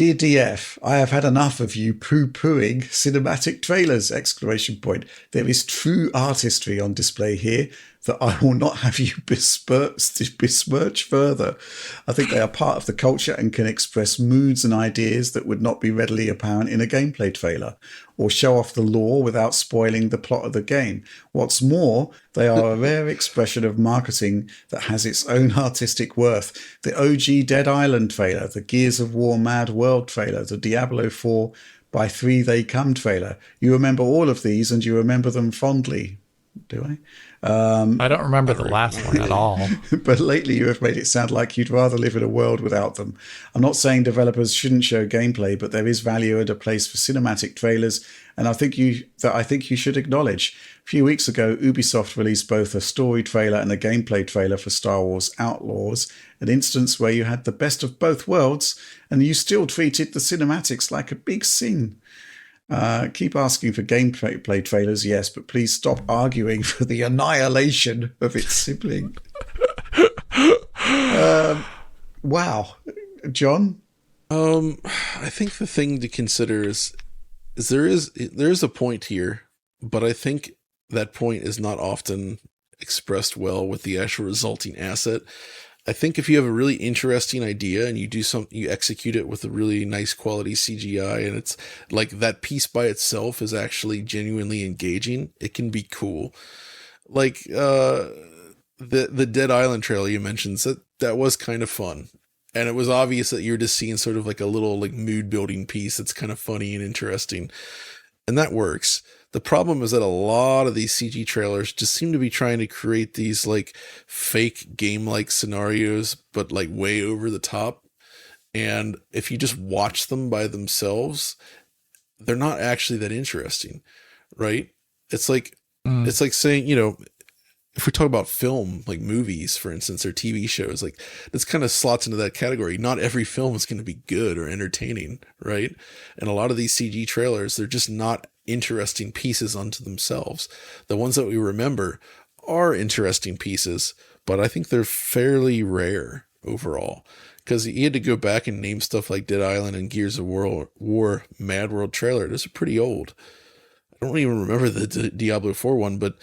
Dear DF, I have had enough of you poo-pooing cinematic trailers! Exclamation point. There is true artistry on display here that I will not have you besmirch further. I think they are part of the culture and can express moods and ideas that would not be readily apparent in a gameplay trailer, or show off the lore without spoiling the plot of the game. What's more, they are a rare expression of marketing that has its own artistic worth. The OG Dead Island trailer, the Gears of War Mad World trailer, the Diablo 4 by 3 They Come trailer. You remember all of these and you remember them fondly. Do I? I don't remember the last one at all. But lately you have made it sound like you'd rather live in a world without them. I'm not saying developers shouldn't show gameplay, but there is value and a place for cinematic trailers, and I think you should acknowledge. A few weeks ago, Ubisoft released both a story trailer and a gameplay trailer for Star Wars Outlaws, an instance where you had the best of both worlds, and you still treated the cinematics like a big sin. Keep asking for gameplay trailers, yes, but please stop arguing for the annihilation of its sibling. Wow. John? I think the thing to consider is there is a point here, but I think that point is not often expressed well with the actual resulting asset. I think if you have a really interesting idea and you execute it with a really nice quality CGI, and it's like that piece by itself is actually genuinely engaging, it can be cool. Like the Dead Island trailer you mentioned, that was kind of fun. And it was obvious that you're just seeing sort of like a little like mood building piece that's kind of funny and interesting. And that works. The problem is that a lot of these CG trailers just seem to be trying to create these like fake game-like scenarios, but like way over the top. And if you just watch them by themselves, they're not actually that interesting, right? It's like saying, if we talk about film, like movies, for instance, or TV shows, like this kind of slots into that category. Not every film is going to be good or entertaining, right? And a lot of these CG trailers, they're just not interesting pieces unto themselves. The ones that we remember are interesting pieces, but I think they're fairly rare overall, because you had to go back and name stuff like Dead Island and Gears of War Mad World trailer. Those are pretty old. I don't even remember the Diablo 4 one, but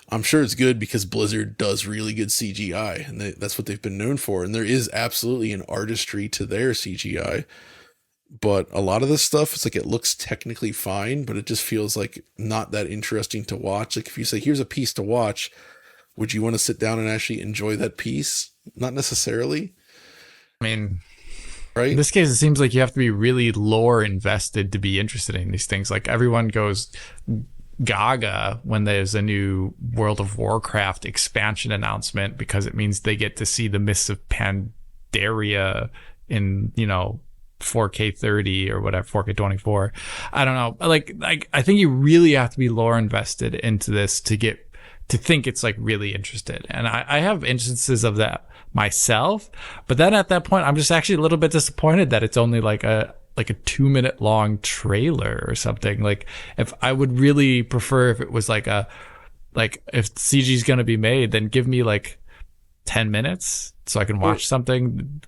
I'm sure it's good because Blizzard does really good CGI, and that's what they've been known for. And there is absolutely an artistry to their CGI. But a lot of this stuff, it's like it looks technically fine, but it just feels like not that interesting to watch. Like if you say, here's a piece to watch, would you want to sit down and actually enjoy that piece? Not necessarily. I mean, right? In this case, it seems like you have to be really lore invested to be interested in these things. Like everyone goes gaga when there's a new World of Warcraft expansion announcement, because it means they get to see the Mists of Pandaria in, 4K 30 or whatever, 4K 24. I don't know. Like I think you really have to be lore invested into this to think it's like really interested. And I have instances of that myself, but then at that point, I'm just actually a little bit disappointed that it's only like a 2-minute long trailer or something. Like if I would really prefer if it was if CG is going to be made, then give me like 10 minutes so I can watch something.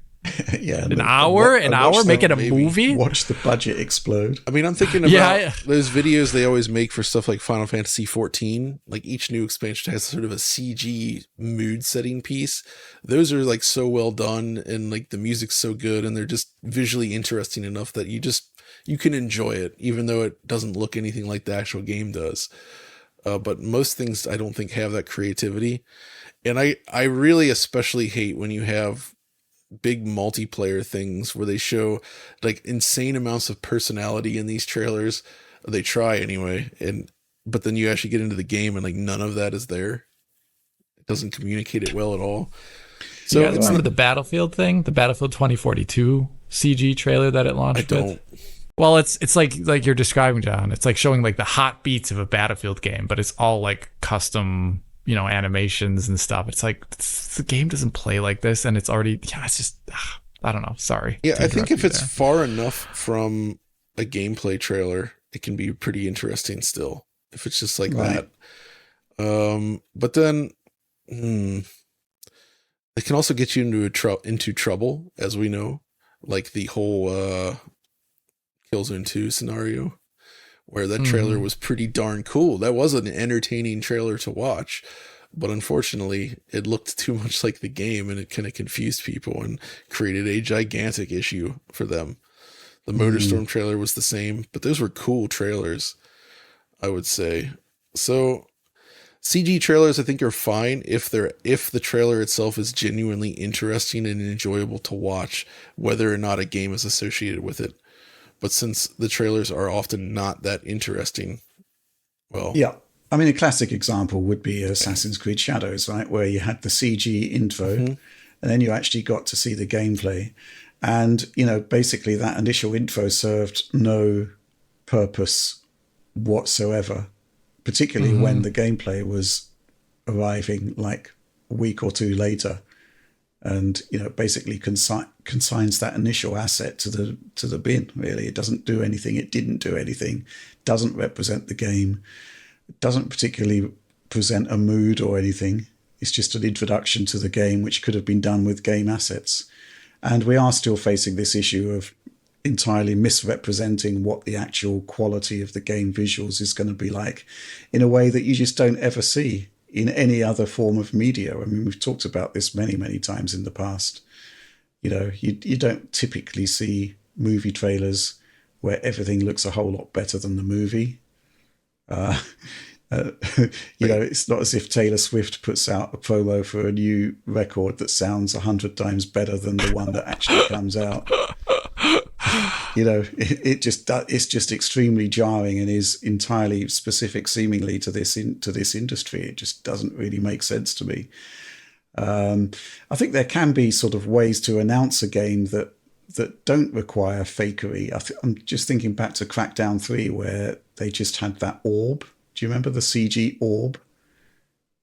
Yeah, an hour, make it a movie. Watch the budget explode. I mean, I'm thinking about those videos they always make for stuff like Final Fantasy 14. Like each new expansion has sort of a CG mood setting piece. Those are like so well done, and like the music's so good, and they're just visually interesting enough that you can enjoy it, even though it doesn't look anything like the actual game does. But most things I don't think have that creativity, and I really especially hate when you have big multiplayer things where they show like insane amounts of personality in these trailers. They try anyway, but then you actually get into the game and like none of that is there. It doesn't communicate it well at all. So you guys remember the Battlefield thing, the Battlefield 2042 CG trailer that it launched? I don't. Well, it's like you're describing, John. It's like showing like the hot beats of a Battlefield game, but it's all like custom, animations and stuff. It's like the game doesn't play like this, and it's already, it's just, I don't know. Sorry. Yeah, I think if it's far enough from a gameplay trailer, it can be pretty interesting still. If it's just like that. But then, it can also get you into trouble, as we know. Like the whole Killzone 2 scenario, where that trailer was pretty darn cool. That was an entertaining trailer to watch, but unfortunately, it looked too much like the game, and it kind of confused people and created a gigantic issue for them. The Motorstorm trailer was the same, but those were cool trailers, I would say. So CG trailers, I think, are fine if the trailer itself is genuinely interesting and enjoyable to watch, whether or not a game is associated with it. But since the trailers are often not that interesting, well, yeah. I mean, a classic example would be Assassin's Creed Shadows, right, where you had the CG intro, and then you actually got to see the gameplay. And, basically that initial intro served no purpose whatsoever, particularly when the gameplay was arriving like a week or two later. And, basically consigns that initial asset to the bin, really. It doesn't do anything. It didn't do anything. Doesn't represent the game. It doesn't particularly present a mood or anything. It's just an introduction to the game, which could have been done with game assets. And we are still facing this issue of entirely misrepresenting what the actual quality of the game visuals is going to be like in a way that you just don't ever see in any other form of media. I mean, we've talked about this many, many times in the past. You don't typically see movie trailers where everything looks a whole lot better than the movie. It's not as if Taylor Swift puts out a promo for a new record that sounds 100 times better than the one that actually comes out. It's just extremely jarring and is entirely specific, seemingly, to this industry. It just doesn't really make sense to me. I think there can be sort of ways to announce a game that don't require fakery. I'm just thinking back to Crackdown 3, where they just had that orb. Do you remember the CG orb?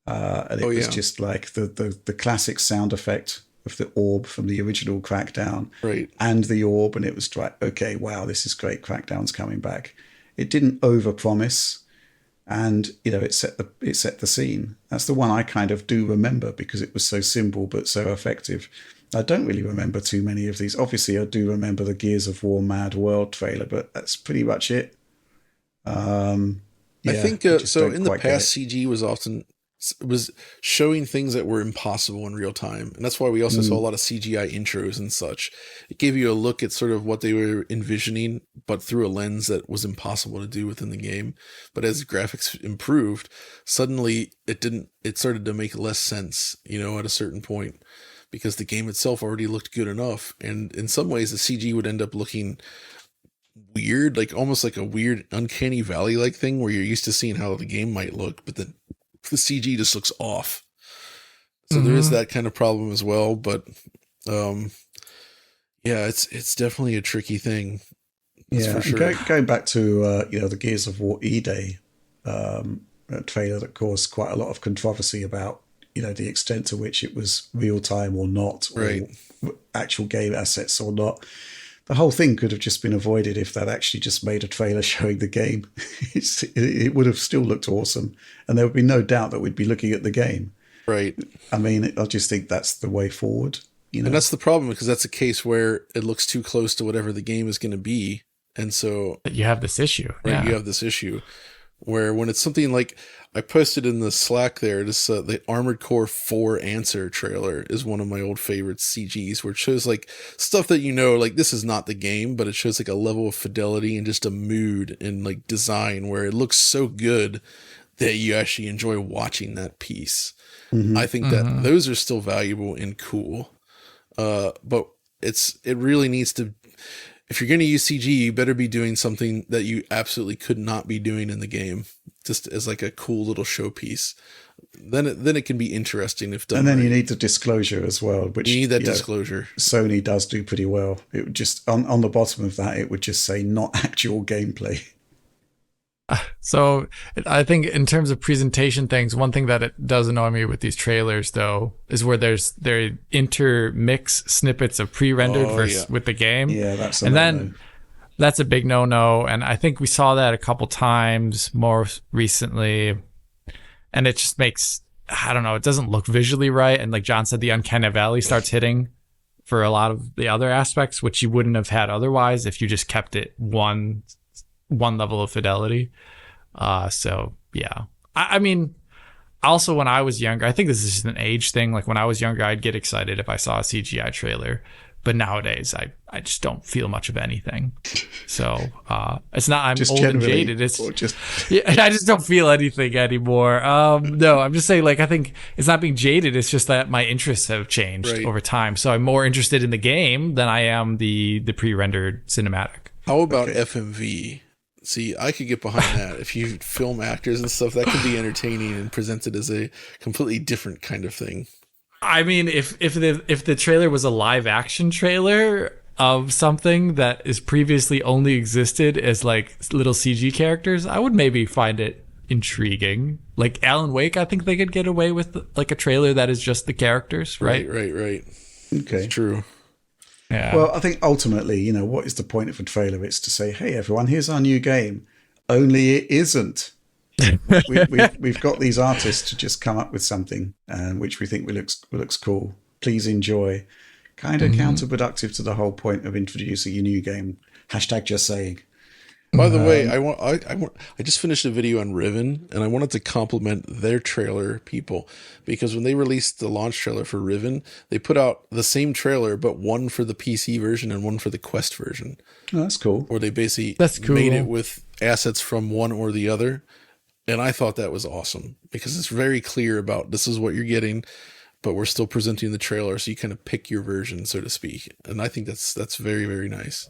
And it was just like the classic sound effect of the orb from the original Crackdown, right? And the orb, and it was like, okay, wow, this is great. Crackdown's coming back. It didn't overpromise, and it set the scene. That's the one I kind of do remember because it was so simple but so effective. I don't really remember too many of these. Obviously, I do remember the Gears of War Mad World trailer, but that's pretty much it. I think so. In the past, CG was showing things that were impossible in real time, and that's why we also saw a lot of CGI intros and such. It gave you a look at sort of what they were envisioning, but through a lens that was impossible to do within the game. But as graphics improved, suddenly it started to make less sense, at a certain point, because the game itself already looked good enough. And in some ways, the CG would end up looking weird, like almost like a weird uncanny valley like thing where you're used to seeing how the game might look, but then the CG just looks off. So there is that kind of problem as well. But it's definitely a tricky thing. That's for sure. Going back to the Gears of War E-Day trailer that caused quite a lot of controversy about the extent to which it was real time or not, right? Or actual game assets or not. The whole thing could have just been avoided if they'd actually just made a trailer showing the game. It would have still looked awesome, and there would be no doubt that we'd be looking at the game. Right. I mean, I just think that's the way forward. And that's the problem, because that's a case where it looks too close to whatever the game is going to be, and so you have this issue. Right. Yeah. You have this issue where when it's something like, I posted in the Slack there, this the Armored Core 4 Answer trailer is one of my old favorite CGs, where it shows like stuff that like this is not the game, but it shows like a level of fidelity and just a mood and like design where it looks so good that you actually enjoy watching that piece. I think that those are still valuable and cool, but it really needs to. If you're going to use CG, you better be doing something that you absolutely could not be doing in the game, just as like a cool little showpiece. Then it can be interesting if done. And then right. You need the disclosure as well, which you need that disclosure. Sony does do pretty well. It would just on the bottom of that, it would just say not actual gameplay. So I think in terms of presentation things, one thing that it does annoy me with these trailers, though, is where they intermix snippets of pre-rendered with the game. Yeah, that's then that's a big no-no. And I think we saw that a couple times more recently. And it just makes, I don't know, it doesn't look visually right. And like John said, the uncanny valley starts hitting for a lot of the other aspects, which you wouldn't have had otherwise if you just kept it one level of fidelity. So yeah, I mean, also when I was younger, I think this is just an age thing. Like when I was younger, I'd get excited if I saw a CGI trailer, but nowadays I just don't feel much of anything. So it's not I'm just old and jaded. It's just yeah, I just don't feel anything anymore. No, I'm just saying, like, I think it's not being jaded. It's just that my interests have changed over time. So I'm more interested in the game than I am the pre-rendered cinematic. How about FMV? See, I could get behind that. If you film actors and stuff, that could be entertaining and presented as a completely different kind of thing. I mean, if the trailer was a live action trailer of something that is previously only existed as like little CG characters, I would maybe find it intriguing. Like Alan Wake, I think they could get away with like a trailer that is just the characters, right? Right. Okay, that's true. Yeah. Well, I think ultimately, what is the point of a trailer? It's to say, hey, everyone, here's our new game. Only it isn't. We've got these artists to just come up with something which we think looks cool. Please enjoy. Kind of counterproductive to the whole point of introducing a new game. Hashtag just saying. By the way, I just finished a video on Riven, and I wanted to compliment their trailer people, because when they released the launch trailer for Riven, they put out the same trailer, but one for the PC version and one for the Quest version. Oh, that's cool. Where they basically made it with assets from one or the other. And I thought that was awesome, because it's very clear about this is what you're getting, but we're still presenting the trailer, so you kind of pick your version, so to speak. And I think that's very, very nice.